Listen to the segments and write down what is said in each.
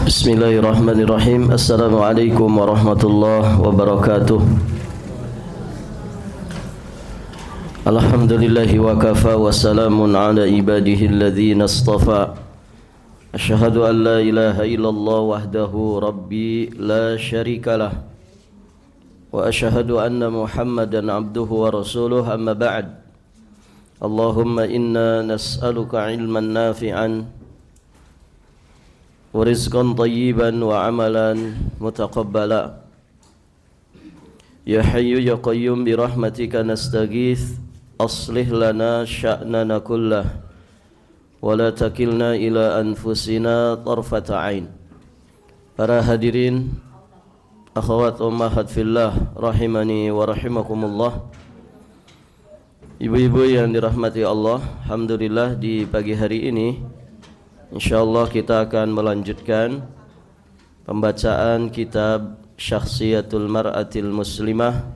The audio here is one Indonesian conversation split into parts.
Bismillahirrahmanirrahim. Assalamualaikum warahmatullahi wabarakatuh. Alhamdulillahi wa kafa wa salamun ala ibadihi alladhina istafa. Asyhadu an la ilaha illallah wahdahu rabbi la syarikalah. Wa asyhadu anna Muhammadan abduhu wa rasuluh, amma ba'd. Allahumma inna nas'aluka ilman nafi'an wa rizqan tayyiban wa amalan mutaqabbala. Ya hayyu ya qayyum bi rahmatika nastaghith, aslih lana sya'nana kullah wa la takilna ila anfusina tarfata ain. Para hadirin, akhwat ummahat fillah, rahimani wa rahimakumullah. Ibu-ibu yang dirahmati Allah, alhamdulillah di pagi hari ini InsyaAllah kita akan melanjutkan pembacaan kitab Syakhsiyatul Mar'atil Muslimah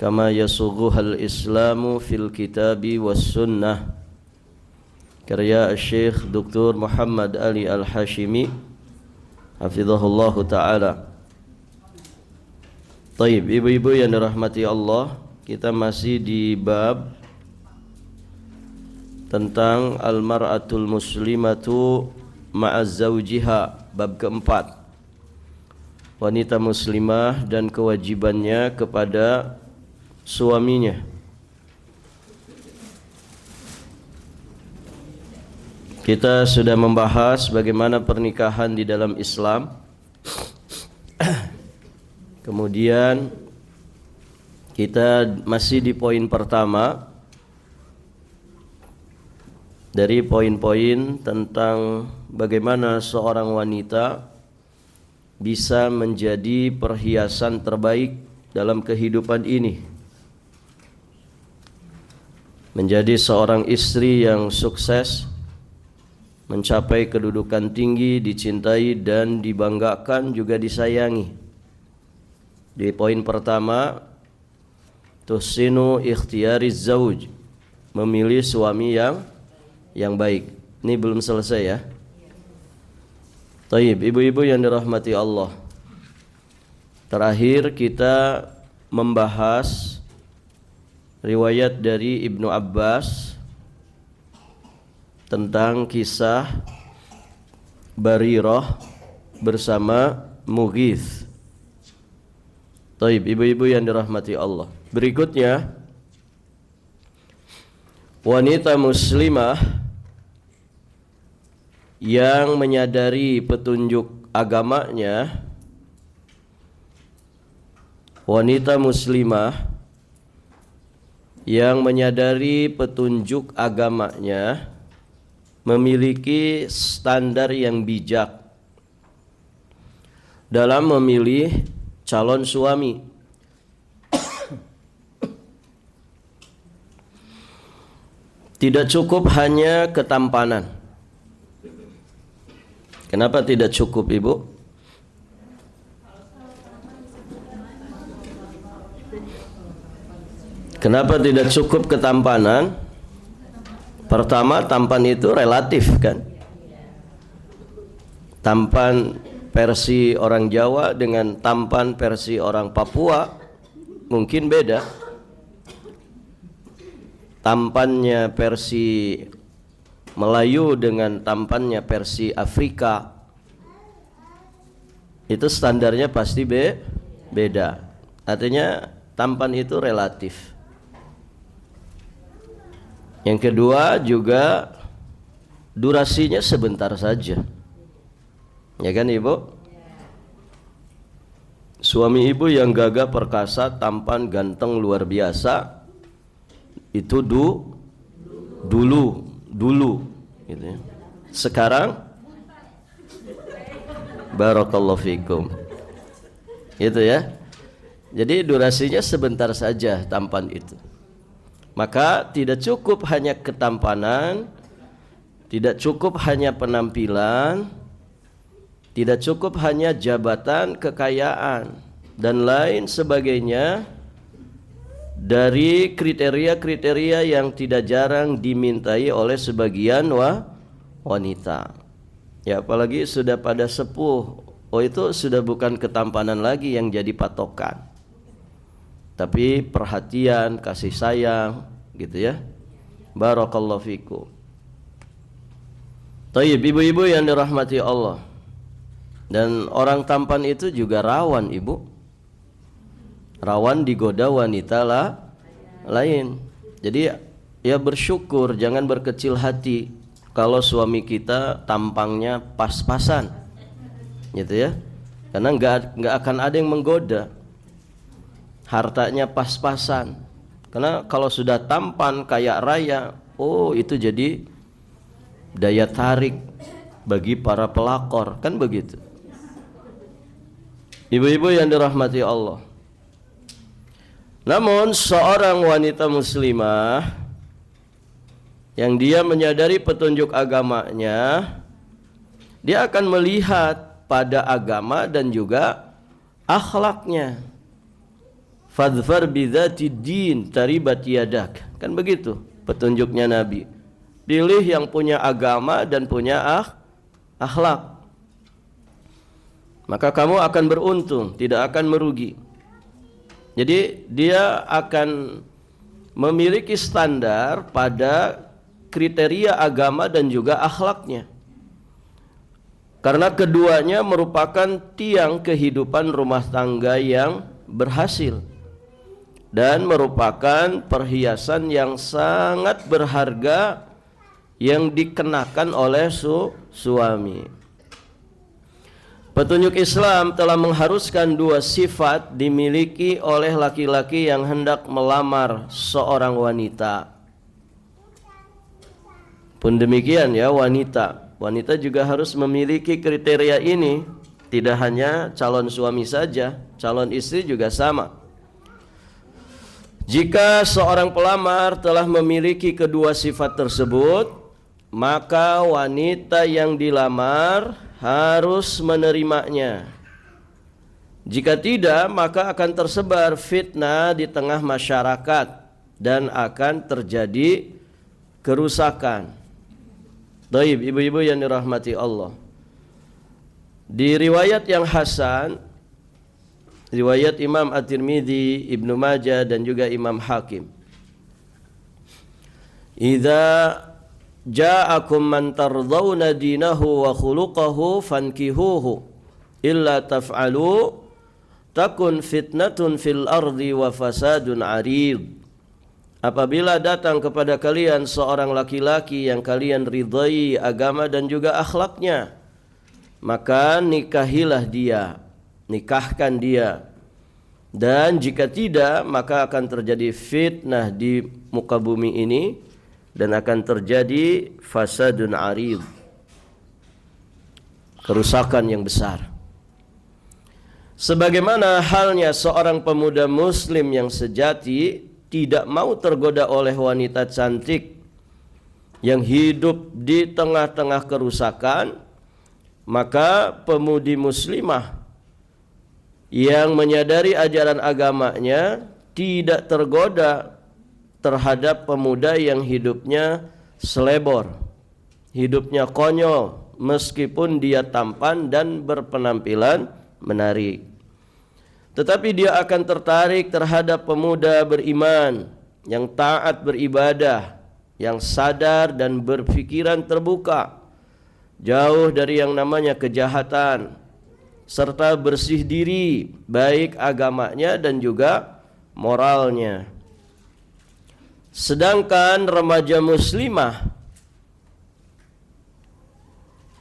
Kama Yasughuhal Islamu fil Kitabi was Sunnah, karya Syekh Dr. Muhammad Ali Al-Hashimi hafizahullahu ta'ala. Taib, ibu-ibu yang dirahmati Allah, kita masih di bab tentang al-mar'atul muslimatu ma'az zawjiha, bab keempat, wanita muslimah dan kewajibannya kepada suaminya. Kita sudah membahas bagaimana pernikahan di dalam Islam. Kemudian kita masih di poin pertama dari poin-poin tentang bagaimana seorang wanita bisa menjadi perhiasan terbaik dalam kehidupan ini, menjadi seorang istri yang sukses, mencapai kedudukan tinggi, dicintai dan dibanggakan, juga disayangi. Di poin pertama, tuhsinu ikhtiyariz zauj, memilih suami yang baik. Ini belum selesai ya. Taib, ibu-ibu yang dirahmati Allah, terakhir kita membahas riwayat dari Ibnu Abbas tentang kisah Barirah bersama Mughith. Taib, ibu-ibu yang dirahmati Allah, berikutnya wanita muslimah yang menyadari petunjuk agamanya, wanita muslimah yang menyadari petunjuk agamanya memiliki standar yang bijak dalam memilih calon suami. Tidak cukup hanya ketampanan. Kenapa tidak cukup, Ibu? Kenapa tidak cukup ketampanan? Pertama, tampan itu relatif kan? Tampan versi orang Jawa dengan tampan versi orang Papua mungkin beda. Tampannya versi Melayu dengan tampannya versi Afrika, itu standarnya pasti beda. Artinya tampan itu relatif. Yang kedua juga durasinya sebentar saja. Ya kan Ibu? Suami Ibu yang gagah perkasa, tampan, ganteng, luar biasa, itu dulu gitu ya. Sekarang barakallahu fikum, gitu ya. Jadi durasinya sebentar saja tampan itu. Maka tidak cukup hanya ketampanan, tidak cukup hanya penampilan, tidak cukup hanya jabatan, kekayaan dan lain sebagainya dari kriteria-kriteria yang tidak jarang dimintai oleh sebagian wanita. Ya apalagi sudah pada sepuh, oh itu sudah bukan ketampanan lagi yang jadi patokan, tapi perhatian, kasih sayang, gitu ya. Barakallahu fikum. Tayyib, ibu-ibu yang dirahmati Allah. Dan orang tampan itu juga rawan, ibu. Rawan digoda wanita lain. Jadi ya bersyukur, jangan berkecil hati kalau suami kita tampangnya pas-pasan, gitu ya. Karena nggak akan ada yang menggoda. Hartanya pas-pasan. Karena kalau sudah tampan kayak raya, oh itu jadi daya tarik bagi para pelakor, kan begitu. Ibu-ibu yang dirahmati Allah. Namun seorang wanita muslimah yang dia menyadari petunjuk agamanya, dia akan melihat pada agama dan juga akhlaknya. Fadfar bidzati din taribat yadak. Kan begitu petunjuknya Nabi. Pilih yang punya agama dan punya akhlak. Maka kamu akan beruntung, tidak akan merugi. Jadi dia akan memiliki standar pada kriteria agama dan juga akhlaknya. Karena keduanya merupakan tiang kehidupan rumah tangga yang berhasil dan merupakan perhiasan yang sangat berharga yang dikenakan oleh suami. Petunjuk Islam telah mengharuskan dua sifat dimiliki oleh laki-laki yang hendak melamar seorang wanita. Pun demikian ya, wanita juga harus memiliki kriteria ini. Tidak hanya calon suami saja, calon istri juga sama. Jika seorang pelamar telah memiliki kedua sifat tersebut, maka wanita yang dilamar harus menerimanya. Jika tidak, maka akan tersebar fitnah di tengah masyarakat dan akan terjadi kerusakan. Baik, ibu-ibu yang dirahmati Allah. Di riwayat yang hasan, riwayat Imam At-Tirmidzi, Ibnu Majah dan juga Imam Hakim. Idza ja'akum man tardawna dinahu wa khuluquhu fankihuhu illa taf'alu takun fitnatun fil ardi wa fasadun 'arid. Apabila datang kepada kalian seorang laki-laki yang kalian ridai agama dan juga akhlaknya, maka nikahilah dia, nikahkan dia. Dan jika tidak, maka akan terjadi fitnah di muka bumi ini dan akan terjadi fasadun 'arid, kerusakan yang besar. Sebagaimana halnya seorang pemuda muslim yang sejati tidak mau tergoda oleh wanita cantik yang hidup di tengah-tengah kerusakan, maka pemudi muslimah yang menyadari ajaran agamanya tidak tergoda terhadap pemuda yang hidupnya selebor, hidupnya konyol, meskipun dia tampan dan berpenampilan menarik. Tetapi dia akan tertarik terhadap pemuda beriman yang taat beribadah, yang sadar dan berpikiran terbuka, jauh dari yang namanya kejahatan, serta bersih diri, baik agamanya dan juga moralnya. Sedangkan remaja muslimah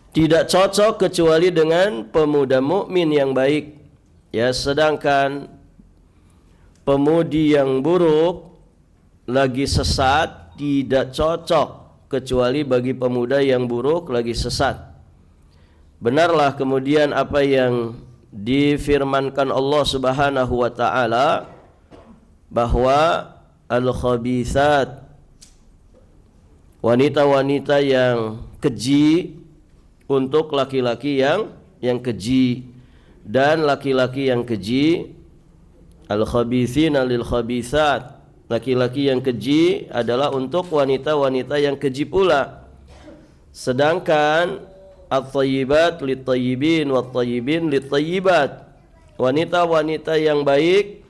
tidak cocok kecuali dengan pemuda mukmin yang baik. Ya, sedangkan pemudi yang buruk lagi sesat tidak cocok kecuali bagi pemuda yang buruk lagi sesat. Benarlah kemudian apa yang difirmankan Allah Subhanahu wa taala bahwa al-khabithat, wanita-wanita yang keji untuk laki-laki yang keji, dan laki-laki yang keji, al-khabithina lil khabithat, laki-laki yang keji adalah untuk wanita-wanita yang keji pula. Sedangkan at-thayyibat lit-thayyibin wat-thayyibin lit-thayyibat. Wanita-wanita yang baik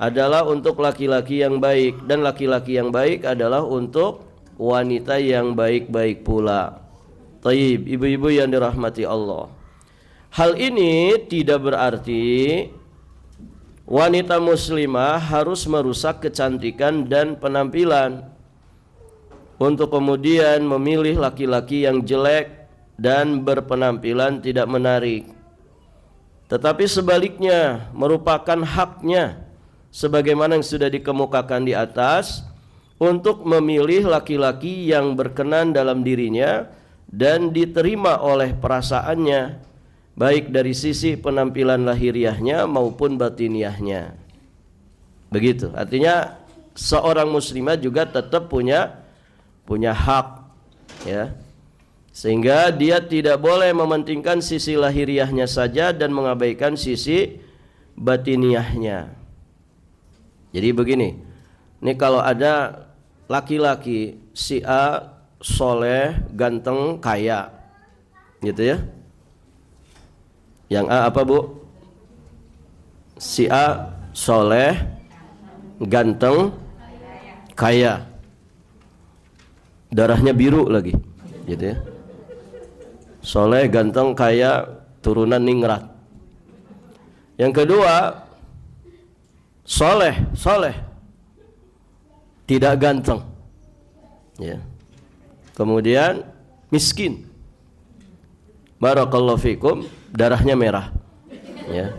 adalah untuk laki-laki yang baik, dan laki-laki yang baik adalah untuk wanita yang baik-baik pula. Tayyib, ibu-ibu yang dirahmati Allah. Hal ini tidak berarti wanita muslimah harus merusak kecantikan dan penampilan untuk kemudian memilih laki-laki yang jelek dan berpenampilan tidak menarik. Tetapi sebaliknya merupakan haknya, sebagaimana yang sudah dikemukakan di atas, untuk memilih laki-laki yang berkenan dalam dirinya dan diterima oleh perasaannya, baik dari sisi penampilan lahiriahnya maupun batiniahnya. Begitu. Artinya seorang muslimah juga tetap punya hak, ya. Sehingga dia tidak boleh mementingkan sisi lahiriahnya saja dan mengabaikan sisi batiniahnya. Jadi begini, ini kalau ada laki-laki si A soleh, ganteng, kaya, gitu ya. Yang A apa bu? Si A soleh, ganteng, kaya, darahnya biru lagi, gitu ya. Soleh, ganteng, kaya, turunan ningrat. Yang kedua, soleh, tidak ganteng, ya. Kemudian miskin, barakallahu fikum, darahnya merah, ya.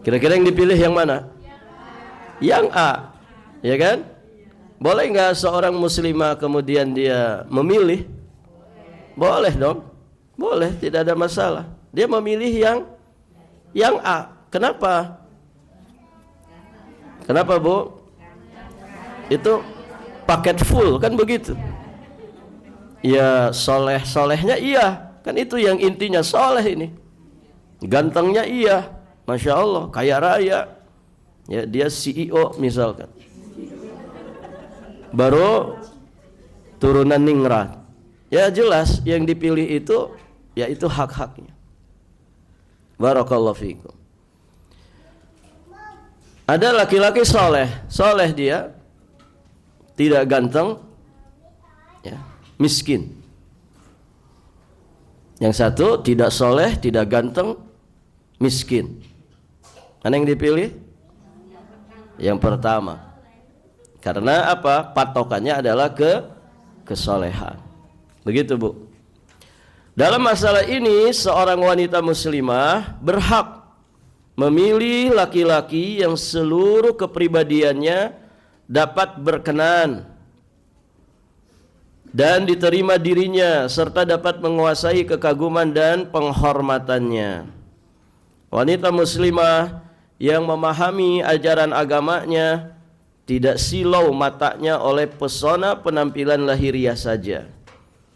Kira-kira yang dipilih yang mana? Yang A, ya kan? Boleh nggak seorang muslimah kemudian dia memilih? Boleh dong. Boleh, tidak ada masalah. Dia memilih yang A. Kenapa? Kenapa bu? Itu paket full kan begitu. Ya solehnya iya, kan itu yang intinya soleh ini. Gantengnya iya, masya Allah, kaya raya. Ya dia CEO misalkan. Baru turunan ningrat. Ya jelas yang dipilih itu yaitu hak-haknya. Barakallahu fikum. Ada laki-laki soleh dia, tidak ganteng, ya, miskin. Yang satu tidak soleh, tidak ganteng, miskin. Mana yang dipilih? Yang pertama. Karena apa? Patokannya adalah kesolehan. Begitu bu. Dalam masalah ini seorang wanita muslimah berhak memilih laki-laki yang seluruh kepribadiannya dapat berkenan dan diterima dirinya serta dapat menguasai kekaguman dan penghormatannya. Wanita muslimah yang memahami ajaran agamanya tidak silau matanya oleh pesona penampilan lahiriah saja,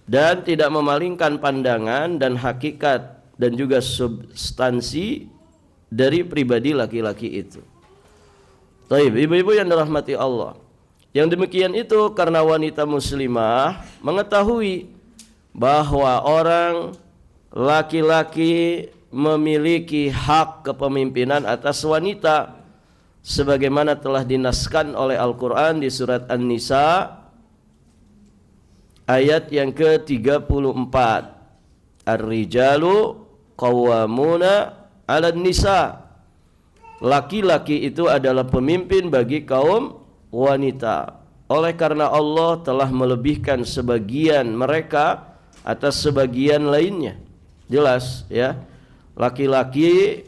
dan tidak memalingkan pandangan dan hakikat dan juga substansi dari pribadi laki-laki itu. Taib, ibu-ibu yang dirahmati Allah. Yang demikian itu karena wanita muslimah mengetahui bahwa orang laki-laki memiliki hak kepemimpinan atas wanita sebagaimana telah dinaskan oleh Al-Quran di surat An-Nisa ayat yang ke-34. Ar-rijalu qawwamuna 'alan nisa. Laki-laki itu adalah pemimpin bagi kaum wanita. Oleh karena Allah telah melebihkan sebagian mereka atas sebagian lainnya. Jelas ya. Laki-laki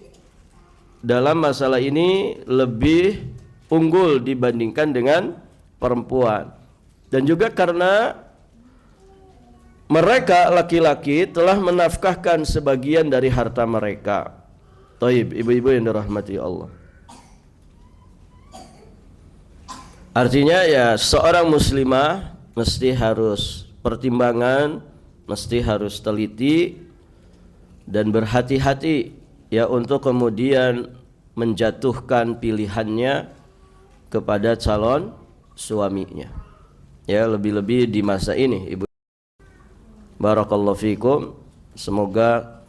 dalam masalah ini lebih unggul dibandingkan dengan perempuan. Dan juga karena mereka laki-laki telah menafkahkan sebagian dari harta mereka. Taib, ibu-ibu yang dirahmati Allah. Artinya ya seorang muslimah mesti harus pertimbangan, mesti harus teliti dan berhati-hati ya untuk kemudian menjatuhkan pilihannya kepada calon suaminya. Ya lebih-lebih di masa ini, ibu. Barakallahu fikum. Semoga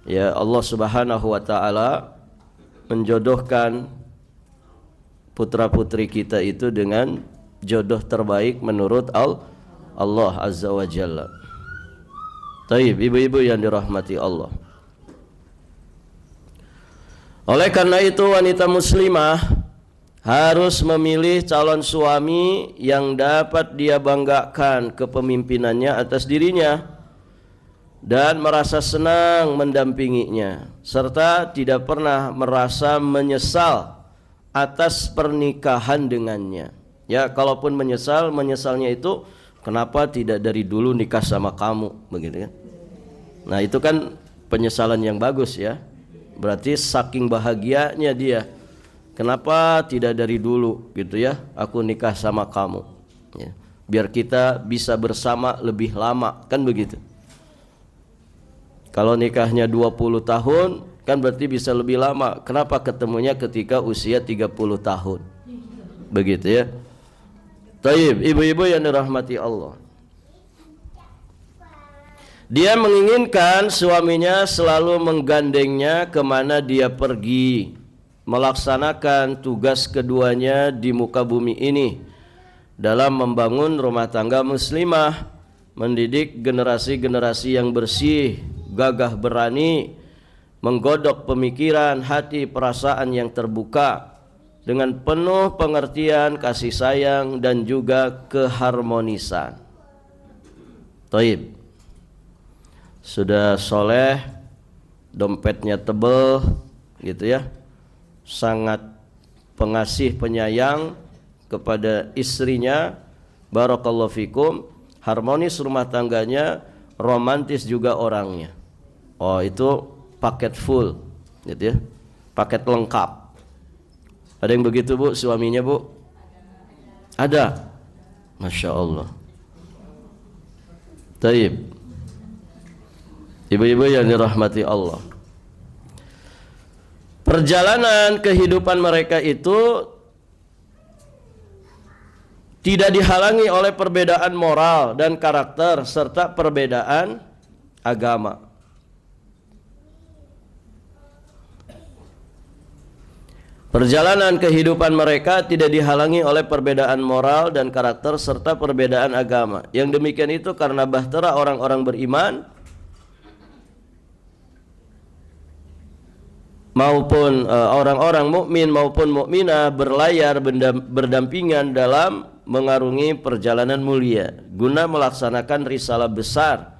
ya Allah Subhanahu wa taala menjodohkan putra-putri kita itu dengan jodoh terbaik menurut Allah Azza wa Jalla. Taib, ibu-ibu yang dirahmati Allah. Oleh karena itu wanita muslimah harus memilih calon suami yang dapat dia banggakan kepemimpinannya atas dirinya dan merasa senang mendampinginya, serta tidak pernah merasa menyesal atas pernikahan dengannya. Ya, kalaupun menyesal, menyesalnya itu kenapa tidak dari dulu nikah sama kamu, begitu kan? Nah, itu kan penyesalan yang bagus ya. Berarti saking bahagianya dia, kenapa tidak dari dulu gitu ya, aku nikah sama kamu ya, biar kita bisa bersama lebih lama, kan begitu. Kalau nikahnya 20 tahun kan berarti bisa lebih lama. Kenapa ketemunya ketika usia 30 tahun? Begitu ya. Taib, ibu-ibu yang dirahmati Allah. Dia menginginkan suaminya selalu menggandengnya kemana dia pergi, melaksanakan tugas keduanya di muka bumi ini dalam membangun rumah tangga muslimah, mendidik generasi-generasi yang bersih, gagah berani, menggodok pemikiran, hati, perasaan yang terbuka dengan penuh pengertian, kasih sayang dan juga keharmonisan. Taib. Sudah soleh, dompetnya tebel gitu ya, sangat pengasih penyayang kepada istrinya, barakallahu fikum, harmonis rumah tangganya, romantis juga orangnya. Oh, itu paket full gitu ya, paket lengkap. Ada yang begitu bu, suaminya bu? Ada. Masya Allah. Taib. Ibu-ibu yang dirahmati Allah, perjalanan kehidupan mereka itu tidak dihalangi oleh perbedaan moral dan karakter serta perbedaan agama. Perjalanan kehidupan mereka tidak dihalangi oleh perbedaan moral dan karakter serta perbedaan agama. Yang demikian itu karena bahtera orang-orang beriman maupun orang-orang mukmin maupun mukminah berlayar berdampingan dalam mengarungi perjalanan mulia guna melaksanakan risalah besar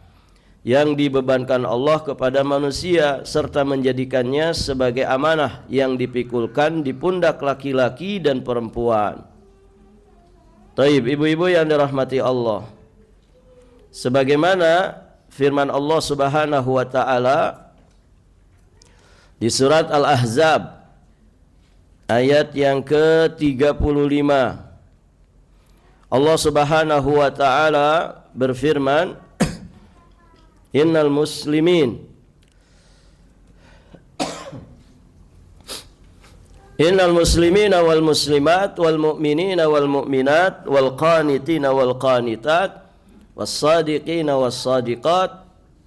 yang dibebankan Allah kepada manusia serta menjadikannya sebagai amanah yang dipikulkan di pundak laki-laki dan perempuan. Taib, ibu-ibu yang dirahmati Allah, sebagaimana firman Allah Subhanahu wa taala di surat Al-Ahzab ayat yang ke-35, Allah Subhanahu wa taala berfirman, Innal muslimina wal muslimat wal mu'minina wal mu'minat wal qanitina wal qanitat was sadiqina was sadiqat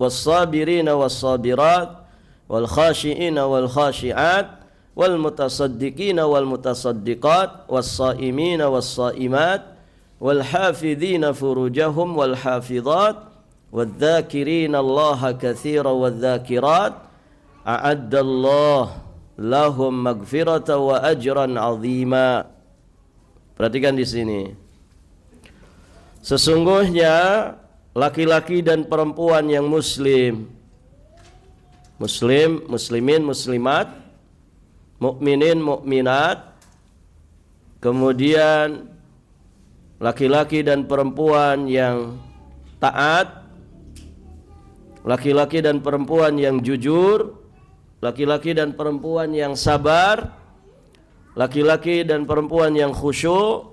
was sabirina was sabirat wal khashi'ina wal khashi'at wal mutasaddiqina wal mutasaddiqat was saimina was saimat wal hafidhina furujahum wal hafidhat wal dzakirina Allaha katsiran wal dzakirat a'addallahu lahum maghfiratan wa ajran 'azima. Perhatikan di sini. Sesungguhnya laki-laki dan perempuan yang muslim, muslimin, muslimat, mukminin, mukminat, kemudian laki-laki dan perempuan yang taat, laki-laki dan perempuan yang jujur, laki-laki dan perempuan yang sabar, laki-laki dan perempuan yang khusyuk,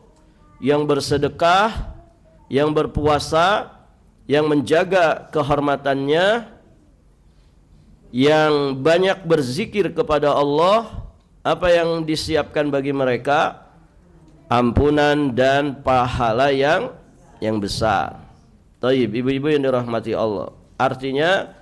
yang bersedekah, yang berpuasa, yang menjaga kehormatannya, yang banyak berzikir kepada Allah. Apa yang disiapkan bagi mereka? Ampunan dan pahala yang besar. Taib, ibu-ibu yang dirahmati Allah. Artinya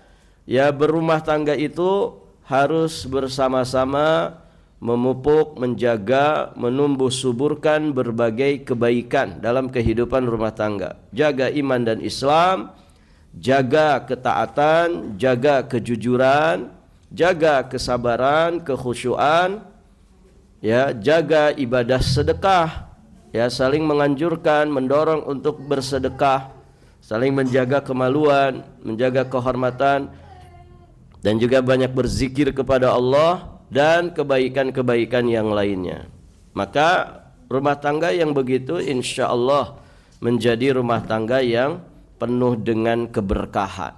Ya, berumah tangga itu harus bersama-sama memupuk, menjaga, menumbuh suburkan berbagai kebaikan dalam kehidupan rumah tangga. Jaga iman dan Islam, jaga ketaatan, jaga kejujuran, jaga kesabaran, kekhusyuan, ya, jaga ibadah sedekah, ya, saling menganjurkan, mendorong untuk bersedekah, saling menjaga kemaluan, menjaga kehormatan, dan juga banyak berzikir kepada Allah dan kebaikan-kebaikan yang lainnya. Maka rumah tangga yang begitu insya Allah menjadi rumah tangga yang penuh dengan keberkahan.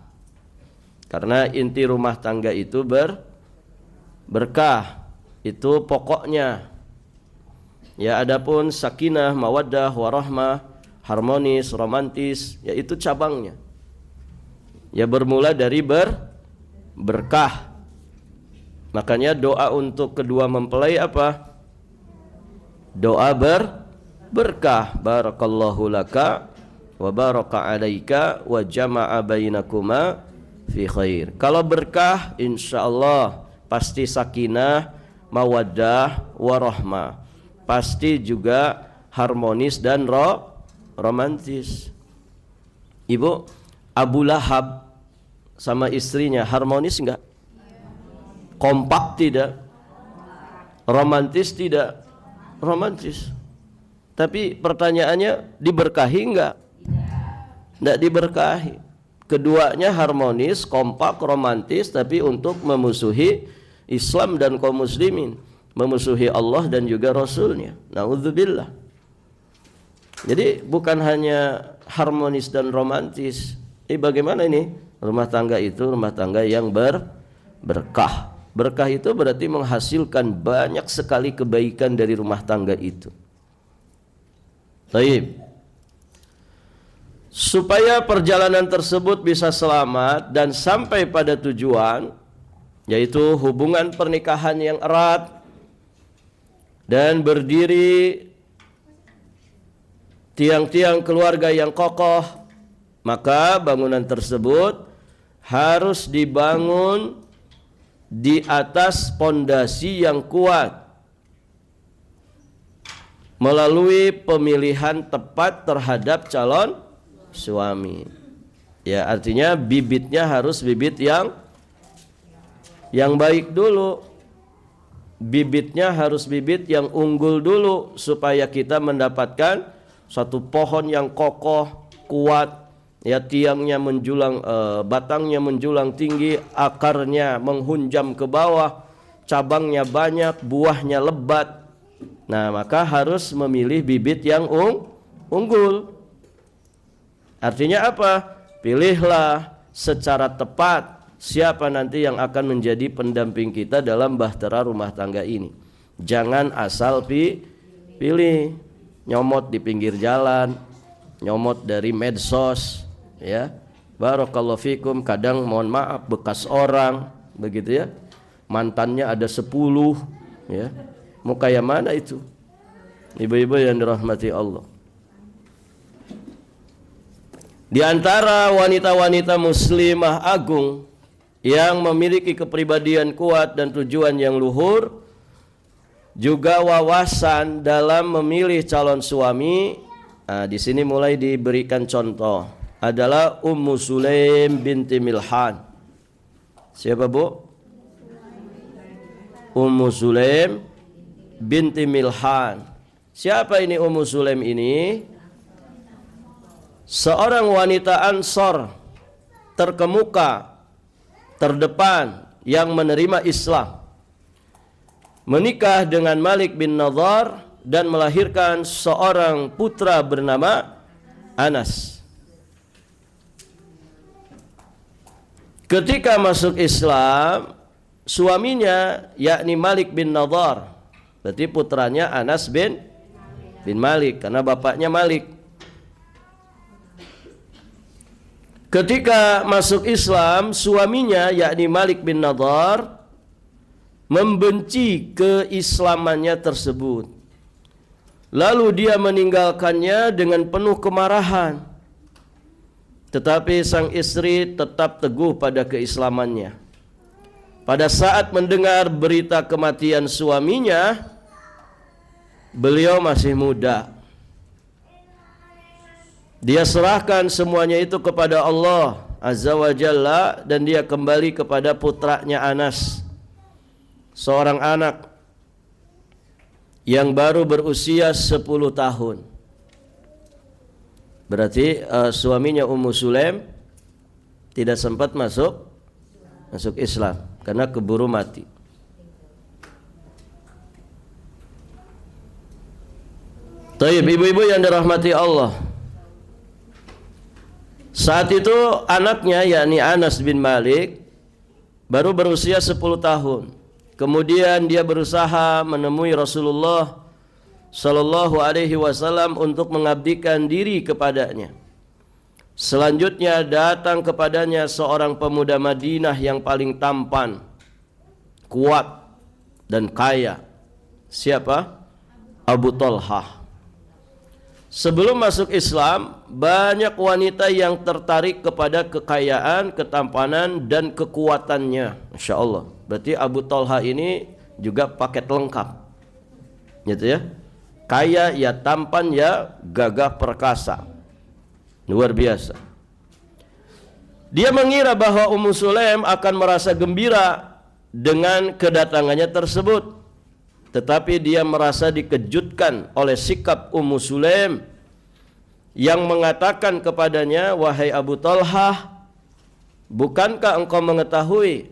Karena inti rumah tangga itu berkah, itu pokoknya. Ya, adapun sakinah, mawaddah, warahmah, harmonis, romantis, yaitu cabangnya. Ya, bermula dari berkah. Makanya doa untuk kedua mempelai apa? Doa berkah. Barakallahu laka wa baraka alaika wa jama'a bainakuma fi khair. Kalau berkah insyaallah pasti sakinah, mawaddah, warahmah. Pasti juga harmonis dan romantis. Ibu, Abu Lahab sama istrinya harmonis enggak? Kompak tidak? Romantis tidak? Romantis. Tapi pertanyaannya, diberkahi enggak? Enggak diberkahi. Keduanya harmonis, kompak, romantis, tapi untuk memusuhi Islam dan kaum muslimin, memusuhi Allah dan juga Rasulnya. Na'udzubillah. Jadi bukan hanya harmonis dan romantis. Bagaimana ini? Rumah tangga itu rumah tangga yang berkah. Berkah itu berarti menghasilkan banyak sekali kebaikan dari rumah tangga itu. Baik. Supaya perjalanan tersebut bisa selamat dan sampai pada tujuan, yaitu hubungan pernikahan yang erat dan berdiri tiang-tiang keluarga yang kokoh, maka bangunan tersebut harus dibangun di atas pondasi yang kuat melalui pemilihan tepat terhadap calon suami. Ya, artinya bibitnya harus bibit yang baik dulu. Bibitnya harus bibit yang unggul dulu supaya kita mendapatkan satu pohon yang kokoh, kuat. Ya, tiangnya menjulang, batangnya menjulang tinggi, akarnya menghunjam ke bawah, cabangnya banyak, buahnya lebat. Nah, maka harus memilih bibit yang unggul. Artinya apa? Pilihlah secara tepat siapa nanti yang akan menjadi pendamping kita dalam bahtera rumah tangga ini. Jangan asal pilih, nyomot di pinggir jalan, nyomot dari medsos, ya. Barakallahu fikum, kadang mohon maaf bekas orang, begitu ya. Mantannya ada 10, ya. Mau kayak mana itu? Ibu-ibu yang dirahmati Allah. Di antara wanita-wanita muslimah agung yang memiliki kepribadian kuat dan tujuan yang luhur, juga wawasan dalam memilih calon suami. Nah, di sini mulai diberikan contoh adalah Ummu Sulaim binti Milhan. Siapa, Bu? Ummu Sulaim binti Milhan. Siapa ini Ummu Sulaim ini? Seorang wanita Ansor terkemuka, terdepan yang menerima Islam, menikah dengan Malik bin Nadhar dan melahirkan seorang putra bernama Anas. Ketika masuk Islam, suaminya yakni Malik bin Nadhar, berarti putranya Anas bin Malik karena bapaknya Malik. Ketika masuk Islam, suaminya yakni Malik bin Nadhar membenci keislamannya tersebut. Lalu dia meninggalkannya dengan penuh kemarahan. tetapi sang istri tetap teguh pada keislamannya. Pada saat mendengar berita kematian suaminya, beliau masih muda. Dia serahkan semuanya itu kepada Allah Azza wa Jalla, dan dia kembali kepada putranya Anas, seorang anak yang baru berusia 10 tahun. Berarti suaminya Ummu Sulaim tidak sempat masuk Islam karena keburu mati. Taib, ibu-ibu yang dirahmati Allah, saat itu anaknya yakni Anas bin Malik baru berusia 10 tahun. Kemudian dia berusaha menemui Rasulullah Sallallahu Alaihi Wasallam untuk mengabdikan diri kepadanya. Selanjutnya datang kepadanya seorang pemuda Madinah yang paling tampan, kuat dan kaya. Siapa? Abu Talhah. Sebelum masuk Islam, banyak wanita yang tertarik kepada kekayaan, ketampanan, dan kekuatannya. Masya Allah. Berarti Abu Talha ini juga paket lengkap, gitu ya. Kaya ya, tampan ya, gagah perkasa. Luar biasa. Dia mengira bahwa Ummu Sulaim akan merasa gembira dengan kedatangannya tersebut. Tetapi dia merasa dikejutkan oleh sikap Ummu Sulaim yang mengatakan kepadanya, "Wahai Abu Talhah, bukankah engkau mengetahui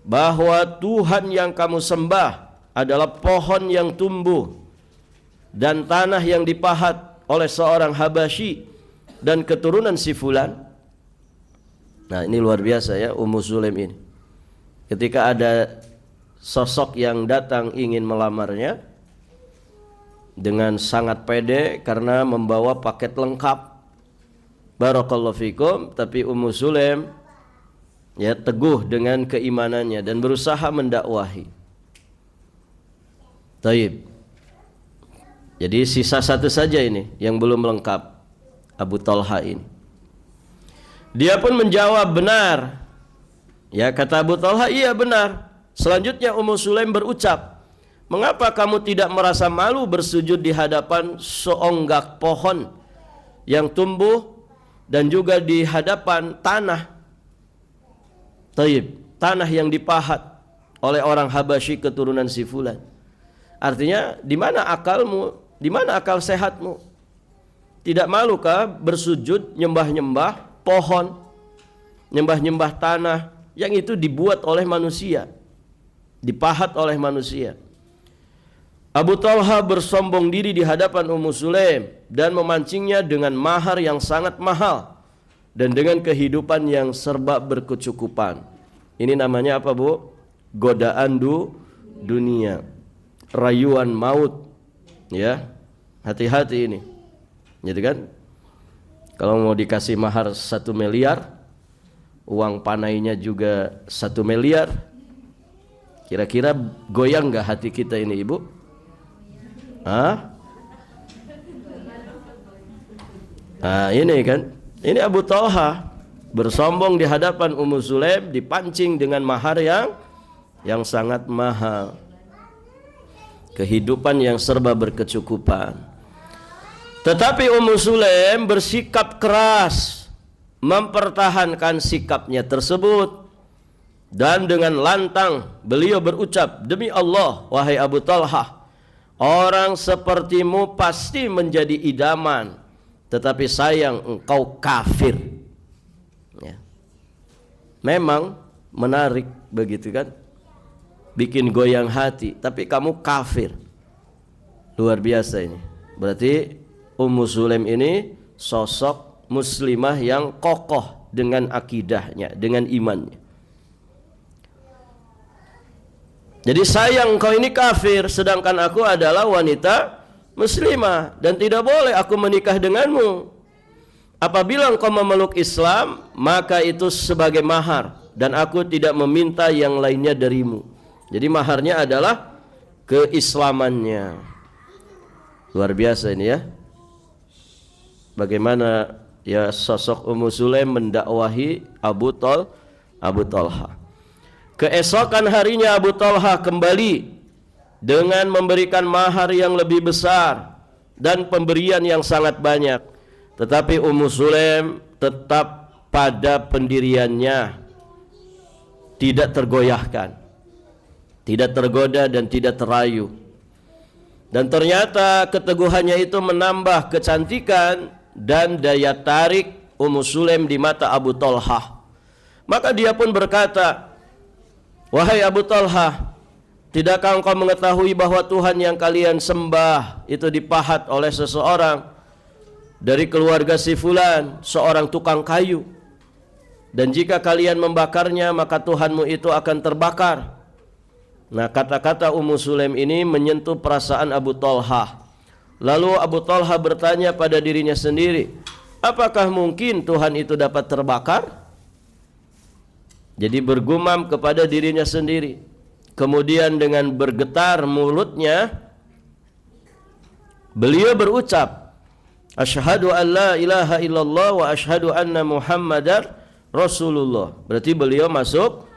bahwa Tuhan yang kamu sembah adalah pohon yang tumbuh dan tanah yang dipahat oleh seorang Habasyi dan keturunan si Fulan?" Nah, ini luar biasa ya Ummu Sulaim ini. Ketika ada sosok yang datang ingin melamarnya, dengan sangat pede karena membawa paket lengkap, barakallahu fikum, tapi Ummu Sulaim ya teguh dengan keimanannya dan berusaha mendakwahi. Taib. Jadi sisa satu saja ini yang belum lengkap, Abu Talha ini. Dia pun menjawab, "Benar." Ya, kata Abu Talha, "Iya benar." Selanjutnya Ummu Sulaim berucap, "Mengapa kamu tidak merasa malu bersujud di hadapan seonggak pohon yang tumbuh dan juga di hadapan tanah?" Taib, tanah yang dipahat oleh orang Habasyi keturunan si Fulan. Artinya, di mana akalmu? Di mana akal sehatmu? Tidak malukah bersujud nyembah-nyembah pohon, nyembah-nyembah tanah yang itu dibuat oleh manusia, dipahat oleh manusia? Abu Talha bersombong diri di hadapan Ummu Sulaim dan memancingnya dengan mahar yang sangat mahal dan dengan kehidupan yang serba berkecukupan. Ini namanya apa, Bu? Godaan dunia, rayuan maut. Ya, hati-hati ini. Gitu kan? Kalau mau dikasih mahar 1 miliar, uang panainya juga 1 miliar. Kira-kira goyang nggak hati kita ini, Ibu? Hah? Nah, ini kan, ini Abu Talha bersombong di hadapan Ummu Sulaim, dipancing dengan mahar yang sangat mahal, kehidupan yang serba berkecukupan. Tetapi Ummu Sulaim bersikap keras mempertahankan sikapnya tersebut, dan dengan lantang beliau berucap, "Demi Allah, wahai Abu Talha, orang sepertimu pasti menjadi idaman, tetapi sayang engkau kafir." Ya. Memang menarik begitu kan, bikin goyang hati, tapi kamu kafir. Luar biasa ini. Berarti Ummu Sulaim ini sosok muslimah yang kokoh dengan akidahnya, dengan imannya. Jadi sayang kau ini kafir, sedangkan aku adalah wanita muslimah dan tidak boleh aku menikah denganmu. Apabila engkau memeluk Islam, maka itu sebagai mahar, dan aku tidak meminta yang lainnya darimu. Jadi maharnya adalah keislamannya. Luar biasa ini ya. Bagaimana ya sosok Ummu Sulaim mendakwahi Abu Talha. Keesokan harinya Abu Talha kembali dengan memberikan mahar yang lebih besar dan pemberian yang sangat banyak. Tetapi Ummu Sulaim tetap pada pendiriannya, tidak tergoyahkan, tidak tergoda dan tidak terayu. Dan ternyata keteguhannya itu menambah kecantikan dan daya tarik Ummu Sulaim di mata Abu Talha. Maka dia pun berkata, "Wahai Abu Talha, tidakkah engkau mengetahui bahwa Tuhan yang kalian sembah itu dipahat oleh seseorang dari keluarga si fulan, seorang tukang kayu. Dan jika kalian membakarnya, maka Tuhanmu itu akan terbakar." Nah, kata-kata Ummu Sulaim ini menyentuh perasaan Abu Talha. Lalu Abu Talha bertanya pada dirinya sendiri, apakah mungkin Tuhan itu dapat terbakar? Jadi bergumam kepada dirinya sendiri. Kemudian dengan bergetar mulutnya, beliau berucap, "Asyhadu an la ilaha illallah wa asyhadu anna Muhammadar Rasulullah." Berarti beliau masuk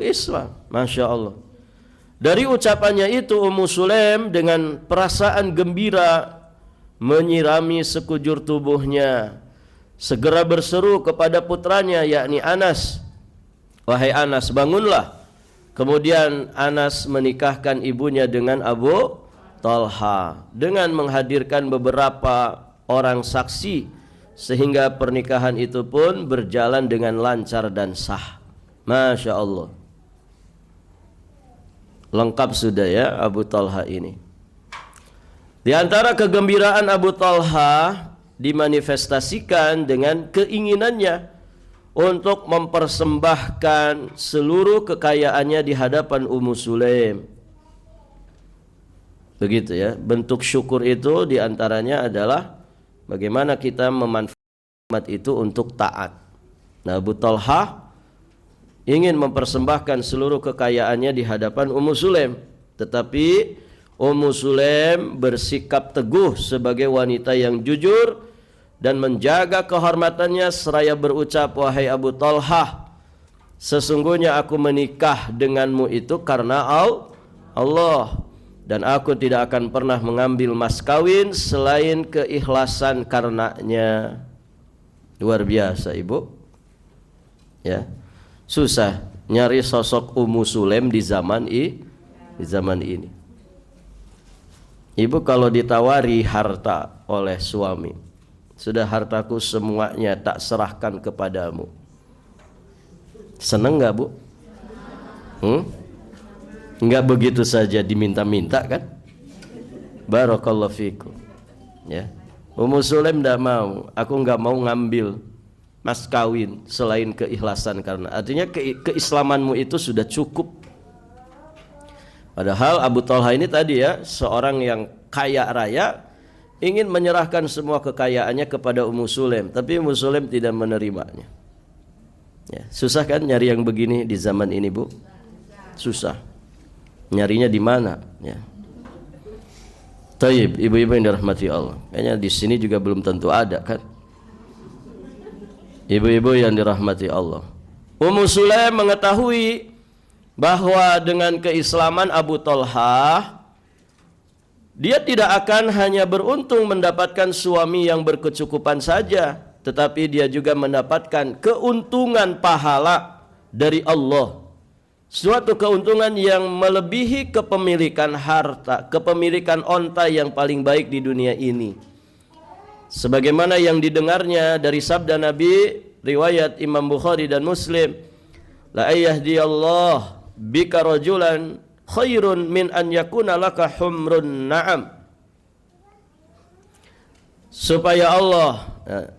Islam. Masya Allah. Dari ucapannya itu Ummu Sulaim dengan perasaan gembira menyirami sekujur tubuhnya. Segera berseru kepada putranya yakni Anas, "Wahai Anas, bangunlah." Kemudian Anas menikahkan ibunya dengan Abu Talha dengan menghadirkan beberapa orang saksi, sehingga pernikahan itu pun berjalan dengan lancar dan sah. Masya Allah. Lengkap sudah ya Abu Talha ini. Di antara kegembiraan Abu Talha dimanifestasikan dengan keinginannya untuk mempersembahkan seluruh kekayaannya di hadapan Ummu Sulaim. Begitu ya. Bentuk syukur itu diantaranya adalah bagaimana kita memanfaatkan itu untuk taat. Nah, Abu Talha ingin mempersembahkan seluruh kekayaannya di hadapan Ummu Sulaim, tetapi Ummu Sulaim bersikap teguh sebagai wanita yang jujur dan menjaga kehormatannya seraya berucap, "Wahai Abu Talha, sesungguhnya aku menikah denganmu itu karena Allah, dan aku tidak akan pernah mengambil mas kawin selain keikhlasan karenanya." Luar biasa, Ibu. Ya. Susah nyari sosok Ummu Sulaim di zaman ini. Ibu kalau ditawari harta oleh suami, sudah hartaku semuanya tak serahkan kepadamu, seneng gak Bu? Enggak begitu saja diminta-minta kan? Barakallahu fikum. Ya. Ummu Sulaim tidak mau, aku enggak mau ngambil mas kawin selain keikhlasan, karena artinya keislamanmu itu sudah cukup. Padahal Abu Talha ini tadi ya, seorang yang kaya raya, ingin menyerahkan semua kekayaannya kepada Ummu Sulaim, tapi Ummu Sulaim tidak menerimanya. Ya, susah kan nyari yang begini di zaman ini, Bu? Susah. Nyarinya di mana? Ya. Taib, ibu-ibu yang dirahmati Allah. Kayaknya di sini juga belum tentu ada kan? Ibu-ibu yang dirahmati Allah. Ummu Sulaim mengetahui bahwa dengan keislaman Abu Talha, dia tidak akan hanya beruntung mendapatkan suami yang berkecukupan saja, tetapi dia juga mendapatkan keuntungan pahala dari Allah. Suatu keuntungan yang melebihi kepemilikan harta, kepemilikan onta yang paling baik di dunia ini. Sebagaimana yang didengarnya dari sabda Nabi, riwayat Imam Bukhari dan Muslim, "La yahdiyallah bika rajulan khairun min an yakuna laka humrun na'am." Supaya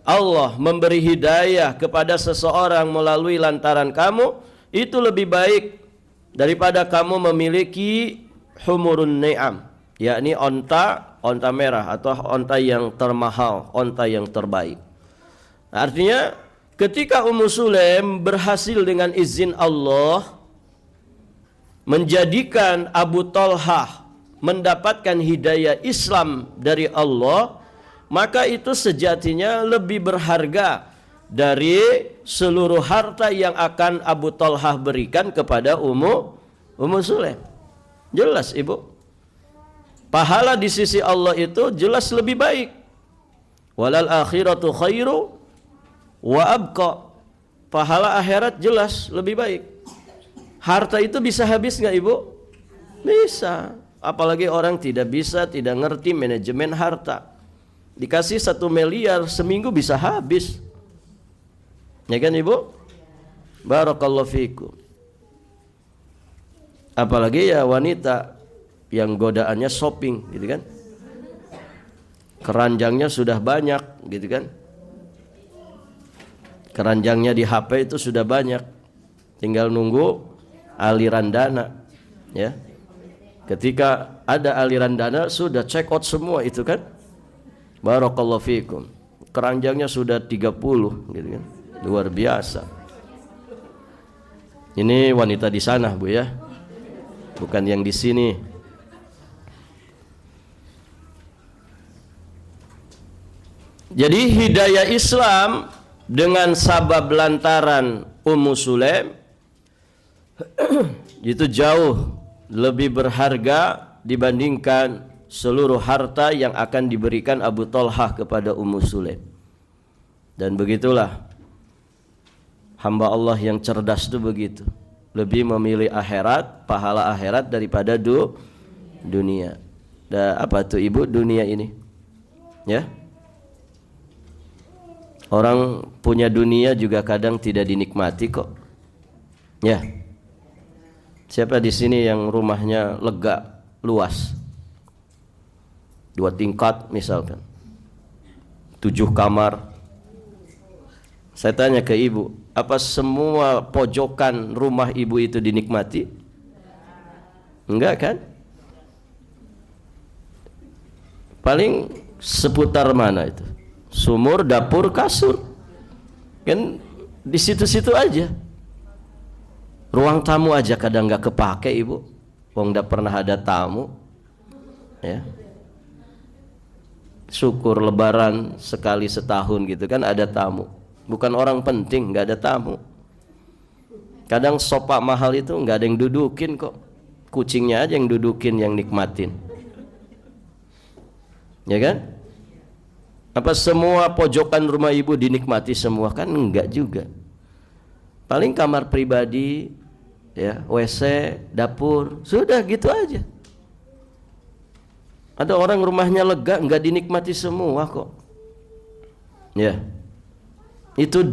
Allah memberi hidayah kepada seseorang melalui lantaran kamu, itu lebih baik daripada kamu memiliki humurun ni'am, yakni onta merah atau onta yang termahal, onta yang terbaik. Artinya ketika Ummu Sulaim berhasil dengan izin Allah menjadikan Abu Talha mendapatkan hidayah Islam dari Allah, maka itu sejatinya lebih berharga dari seluruh harta yang akan Abu Talhah berikan kepada Ummu Sulaim. Jelas ibu, pahala di sisi Allah itu jelas lebih baik. Walal akhiratu khairu wa abqa. Pahala akhirat jelas lebih baik. Harta itu bisa habis nggak ibu? Bisa. Apalagi orang tidak ngerti manajemen harta. Dikasih 1 miliar seminggu bisa habis. Ya kan ibu? Barakallahu fikum. Apalagi ya wanita yang godaannya shopping gitu kan. Keranjangnya sudah banyak gitu kan. Keranjangnya di HP itu sudah banyak. Tinggal nunggu aliran dana. Ya. Ketika ada aliran dana sudah check out semua itu kan. Barakallahu fikum. Keranjangnya sudah 30 gitu kan. Luar biasa. Ini wanita di sana, Bu ya. Bukan yang di sini. Jadi hidayah Islam dengan sabab lantaran Ummu Sulaim itu jauh lebih berharga dibandingkan seluruh harta yang akan diberikan Abu Talhah kepada Ummu Sulaim. Dan begitulah hamba Allah yang cerdas itu begitu, lebih memilih akhirat, pahala akhirat daripada dunia. Dan apa tuh ibu dunia ini? Ya, orang punya dunia juga kadang tidak dinikmati kok. Ya, siapa di sini yang rumahnya lega, luas, 2 tingkat misalkan, 7 kamar? Saya tanya ke ibu, apa semua pojokan rumah ibu itu dinikmati? Enggak kan? Paling seputar mana itu? Sumur, dapur, kasur. Kan di situ-situ aja. Ruang tamu aja kadang nggak kepake ibu. Wong nggak pernah ada tamu. Ya. Syukur lebaran sekali setahun gitu kan ada tamu. Bukan orang penting, nggak ada tamu. Kadang sofa mahal itu nggak ada yang dudukin kok. Kucingnya aja yang dudukin, yang nikmatin. Ya kan? Apa semua pojokan rumah ibu dinikmati semua? Kan enggak juga. Paling kamar pribadi, ya, WC, dapur, sudah gitu aja. Ada orang rumahnya lega, enggak dinikmati semua kok. Ya, itu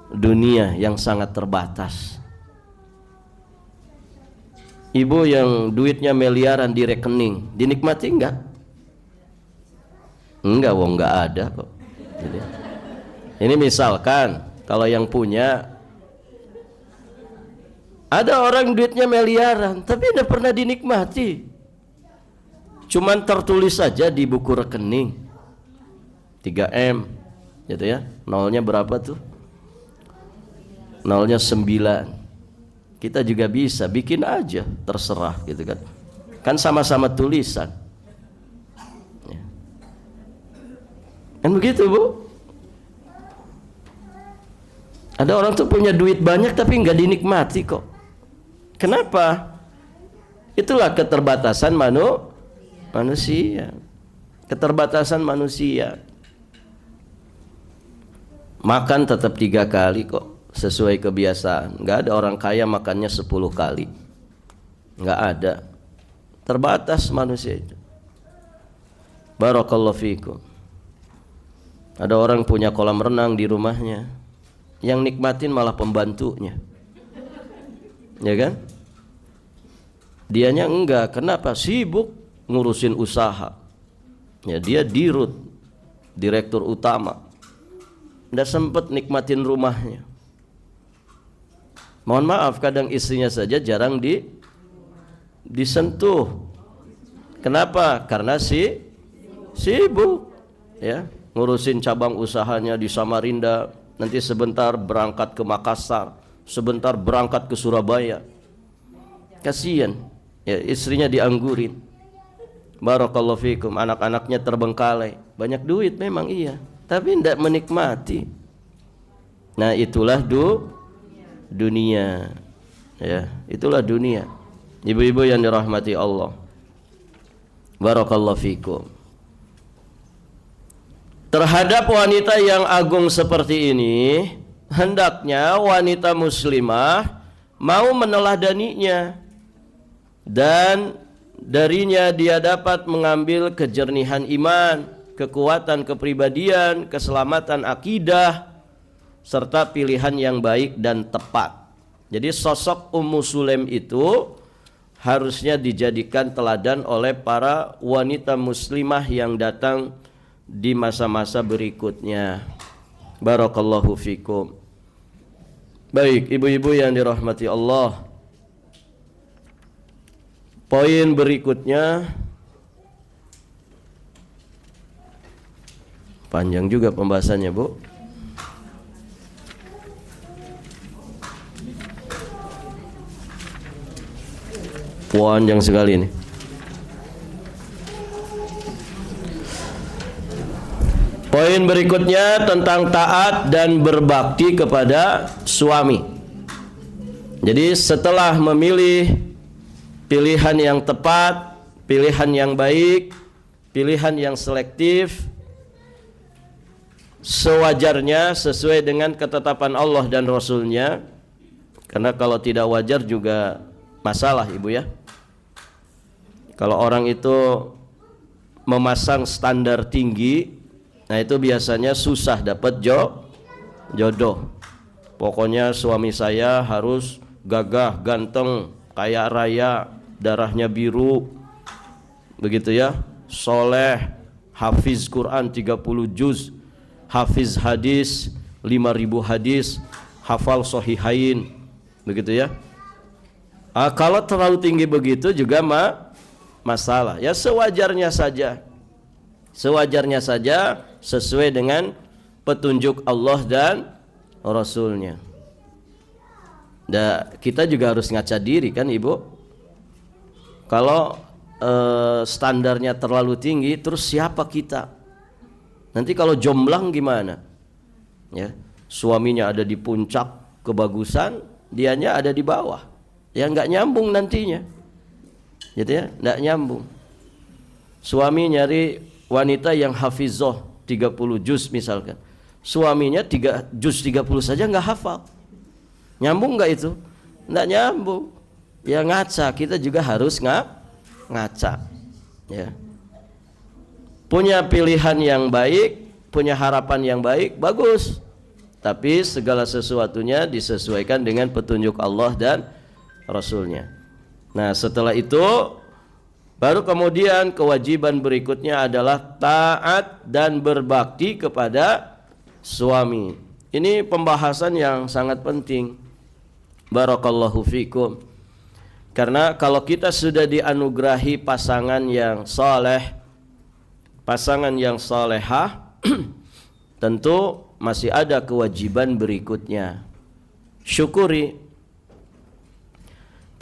dunia yang sangat terbatas. Ibu yang duitnya miliaran di rekening, dinikmati enggak? Enggak, wong enggak ada kok. Jadi, ini misalkan kalau yang punya, ada orang duitnya miliaran tapi tidak pernah dinikmati, cuman tertulis saja di buku rekening 3M gitu ya, nolnya berapa tuh, nolnya 9. Kita juga bisa bikin aja, terserah gitu kan, kan sama-sama tulisan ya. Kan begitu bu. Ada orang tuh punya duit banyak tapi nggak dinikmati kok. Kenapa? Itulah keterbatasan manusia. Keterbatasan manusia. Makan tetap 3 kali kok, sesuai kebiasaan. Nggak ada orang kaya makannya 10 kali. Nggak ada. Terbatas manusia itu. Barakallahu fikum. Ada orang punya kolam renang di rumahnya, yang nikmatin malah pembantunya. Ya kan? Dianya enggak. Kenapa? Sibuk ngurusin usaha. Ya, dia dirut, direktur utama. Nggak sempet nikmatin rumahnya. Mohon maaf, kadang istrinya saja jarang disentuh. Kenapa? Karena sibuk. Ya, ngurusin cabang usahanya di Samarinda, nanti sebentar berangkat ke Makassar, sebentar berangkat ke Surabaya. Kasihan, ya, istrinya dianggurin. Barakallahu fikum, anak-anaknya terbengkalai. banyak duit memang iya, tapi tidak menikmati. Nah, itulah dunia. Ya, itulah dunia. Ibu-ibu yang dirahmati Allah. Barakallahu fikum. Terhadap wanita yang agung seperti ini, hendaknya wanita muslimah mau meneladaninya, dan darinya dia dapat mengambil kejernihan iman, kekuatan kepribadian, keselamatan akidah, serta pilihan yang baik dan tepat. Jadi sosok Ummu Sulaim itu harusnya dijadikan teladan oleh para wanita muslimah yang datang di masa-masa berikutnya. Barakallahu fikum. Baik, ibu-ibu yang dirahmati Allah, poin berikutnya, panjang juga pembahasannya, Bu. Panjang sekali ini. Poin berikutnya tentang taat dan berbakti kepada suami. Jadi setelah memilih pilihan yang tepat, pilihan yang baik, pilihan yang selektif, sewajarnya sesuai dengan ketetapan Allah dan Rasulnya. Karena kalau tidak wajar juga masalah, ibu ya. Kalau orang itu memasang standar tinggi, nah itu biasanya susah dapat jodoh. Pokoknya suami saya harus gagah, ganteng, kaya raya, darahnya biru, begitu ya, soleh, hafiz Quran 30 juz, hafiz hadis 5.000 hadis, hafal sohihain, begitu ya. Kalau terlalu tinggi begitu juga masalah. Ya sewajarnya saja. Sewajarnya saja sesuai dengan petunjuk Allah dan Rasulnya. Dan kita juga harus ngaca diri kan, ibu. Kalau standarnya terlalu tinggi, terus siapa kita? Nanti kalau jomblang gimana? Ya, suaminya ada di puncak kebagusan, dianya ada di bawah. Ya nggak nyambung nantinya. Gitu ya, nggak nyambung. Suami nyari wanita yang hafizah 30 juz misalkan, suaminya 3 juz 30 saja nggak hafal, nyambung nggak itu? Nggak nyambung. Ya ngaca, kita juga harus ngaca. Ya, punya pilihan yang baik, punya harapan yang baik, bagus. Tapi segala sesuatunya disesuaikan dengan petunjuk Allah dan Rasulnya. Nah setelah itu baru kemudian kewajiban berikutnya adalah taat dan berbakti kepada suami. Ini pembahasan yang sangat penting. Barakallahu fikum. Karena kalau kita sudah dianugerahi pasangan yang saleh, pasangan yang salehah, tentu masih ada kewajiban berikutnya. Syukuri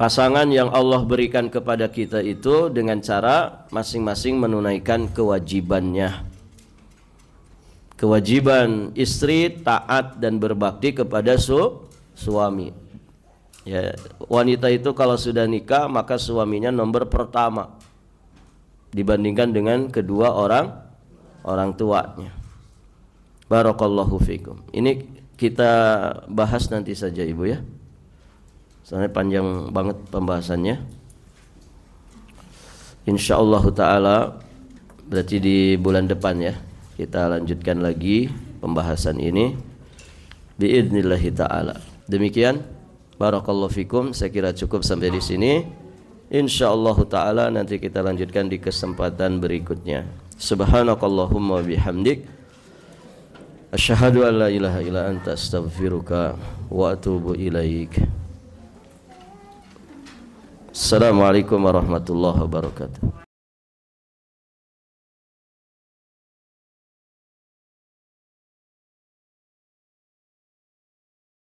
pasangan yang Allah berikan kepada kita itu dengan cara masing-masing menunaikan kewajibannya. Kewajiban istri taat dan berbakti kepada suami. Ya, wanita itu kalau sudah nikah maka suaminya nomor pertama dibandingkan dengan kedua orang tuanya. Barakallahu fikum. Ini kita bahas nanti saja, ibu ya. Soalnya panjang banget pembahasannya. Insyaallah ta'ala berarti di bulan depan ya kita lanjutkan lagi pembahasan ini biidnillahi ta'ala. Demikian, barakallahu fikum. Saya kira cukup sampai di sini. Insyaallah ta'ala nanti kita lanjutkan di kesempatan berikutnya. Subhanakallahumma bihamdik, asyhadu an la ilaha illa anta astaghfiruka wa atubu ilaik. Assalamualaikum warahmatullahi wabarakatuh.